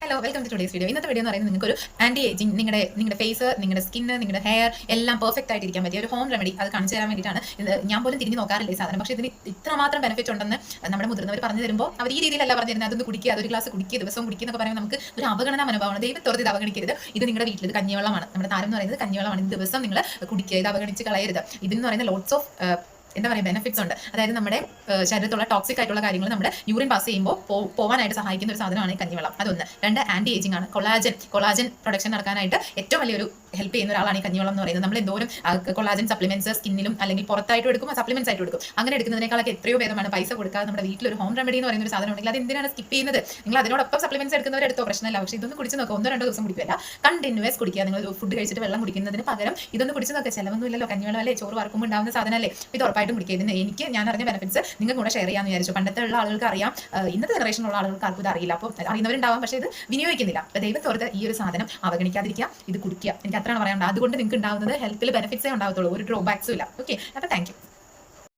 Hello, welcome to today's video. ഇന്നത്തെ video എന്ന് പറയുന്നത് നിങ്ങൾക്ക് ഒരു ആന്റി ഏജിങ്, നിങ്ങളുടെ ഫേസ്, നിങ്ങളുടെ സ്കിന്ന്, നിങ്ങളുടെ ഹെയർ എല്ലാം പെർഫെക്റ്റ് ആയിട്ട് ഇരിക്കാൻ പറ്റിയ ഒരു ഹോം റെമഡി അത് കാണിച്ചു തരാൻ വേണ്ടിയിട്ടാണ്. ഇത് ഞാൻ പോലും തിരിഞ്ഞ് നോക്കാറില്ല ഈ സാധനം, പക്ഷേ ഇതിന് ഇത്രമാത്രം ബെനിഫിറ്റ് ഉണ്ടെന്ന് നമ്മുടെ മുതിർന്നവർ പറഞ്ഞു തരുമ്പോൾ അവർ ഈ രീതിയിലല്ല പറഞ്ഞു തരുന്നത്. അതൊന്ന് കുടിക്കുക, അതൊരു ഗ്ലാസ് കുടിക്കുക, ദിവസം കുടിക്കുക എന്നൊക്കെ പറയുമ്പോൾ നമുക്ക് ഒരു അവഗണന മനോഭാവമാണ്. ദൈവത്തോർത്ത് ഇത് അവഗണിക്കരുത്. ഇത് നിങ്ങളുടെ വീട്ടിൽ ഇത് കഞ്ഞിവെള്ളമാണ്. നമ്മുടെ താരം എന്ന് പറയുന്നത് കഞ്ഞിവെള്ളമാണ്. ഇത് ദിവസം നിങ്ങൾ കുടിക്കുക, ഇത് അവഗണിച്ച് കളയരുത്. ഇതിന് പറയുന്ന ലോട്ട്സ് ഓഫ് എന്താ പറയുക ബെനിഫിറ്റ്സ് ഉണ്ട്. അതായത് നമ്മുടെ ശരീരത്തുള്ള ടോക്സിക് ആയിട്ടുള്ള കാര്യങ്ങൾ നമ്മുടെ യൂറിൻ പാസ് ചെയ്യുമ്പോൾ പോകാനായിട്ട് സഹായിക്കുന്ന ഒരു സാധനമാണ് ഈ കഞ്ഞിവെള്ളം. അതൊന്ന്. രണ്ട്, ആന്റി ഏജിങ് ആണ്. കൊളാജൻ പ്രൊഡക്ഷൻ നടക്കാനായിട്ട് ഏറ്റവും വലിയൊരു ഹെൽപ്പ് ചെയ്യുന്ന ഒരാളാണ് ഈ കഞ്ഞിവെള്ളം എന്ന് പറയുന്നത്. നമ്മൾ എന്തോരം കൊളാജൻ സപ്ലിമെന്റ്സ് സ്കിന്നിലും അല്ലെങ്കിൽ പുറത്തായിട്ടും എടുക്കും, സപ്ലിമെന്റ്സ് ആയിട്ട് എടുക്കും. അങ്ങനെ എടുക്കുന്നതിനേക്കാളൊക്കെ എത്രയോ ഭേദമാണ് പൈസ കൊടുക്കാതെ നമ്മുടെ വീട്ടിലൊരു ഹോം റെമഡി എന്ന് പറയുന്ന ഒരു സാധനം ഉണ്ടെങ്കിൽ അത് എന്തിനാണ് സ്കിപ്പ് ചെയ്യുന്നത്? നിങ്ങൾ അതിനോടൊപ്പം സപ്ലിമെന്റ്സ് എടുക്കുന്നവരെടുത്തോ, പ്രശ്നമില്ല. പക്ഷേ ഇതൊന്ന് കുടിച്ച് നോക്കുക. 1-2 ദിവസം കുടിക്കില്ല, കണ്ടിന്യൂസ് കുടിക്കുക. നിങ്ങൾ ഫുഡ് കഴിച്ചിട്ട് വെള്ളം കുടിക്കുന്നതിന് പകരം ഇതൊന്ന് കുടിച്ച് നോക്കുക. ചിലവൊന്നും ഇല്ലല്ലോ, കഞ്ഞിവെള്ളം അല്ലേ, ചോറ് വറക്കുമ്പോൾ ഉണ്ടാകുന്ന സാധനമല്ലേ. ഇത് ഉറപ്പായിട്ടും കുടിക്കുക. ഇതിന് ഞാൻ അറിഞ്ഞ ബെനിഫിറ്റ്സ് നിങ്ങൾക്ക് കൂടെ ഷെയർ ചെയ്യാമെന്ന് വിചാരിച്ചു. പണ്ടത്തെ ഉള്ള ആളുകൾക്ക് അറിയാം, ഇന്നത്തെ ജനറേഷനുള്ള ആളുകൾക്ക് ആർക്കും ഇത് അറിയില്ല. അപ്പോൾ അറിയുന്നവരുണ്ടാവാം, പക്ഷേ ഇത് വിനിയോഗിക്കുന്നില്ല. അപ്പോൾ ദൈവത്തോർത്ത് ഈ ഒരു സാധനം അവഗണിക്കാതിരിക്കുക, ഇത് കുടിക്കുക. എനിക്ക് അത്രയാണ് പറയാനുള്ളത്. അതുകൊണ്ട് നിങ്ങൾക്ക് ഉണ്ടാവുന്നത് ഹെൽത്തിൽ ബെനിഫിറ്റ്സേ ഉണ്ടാവത്തുള്ളൂ, ഒരു ഡ്രോബാക്സും ഇല്ല. ഓക്കെ, അപ്പോൾ താങ്ക് യു.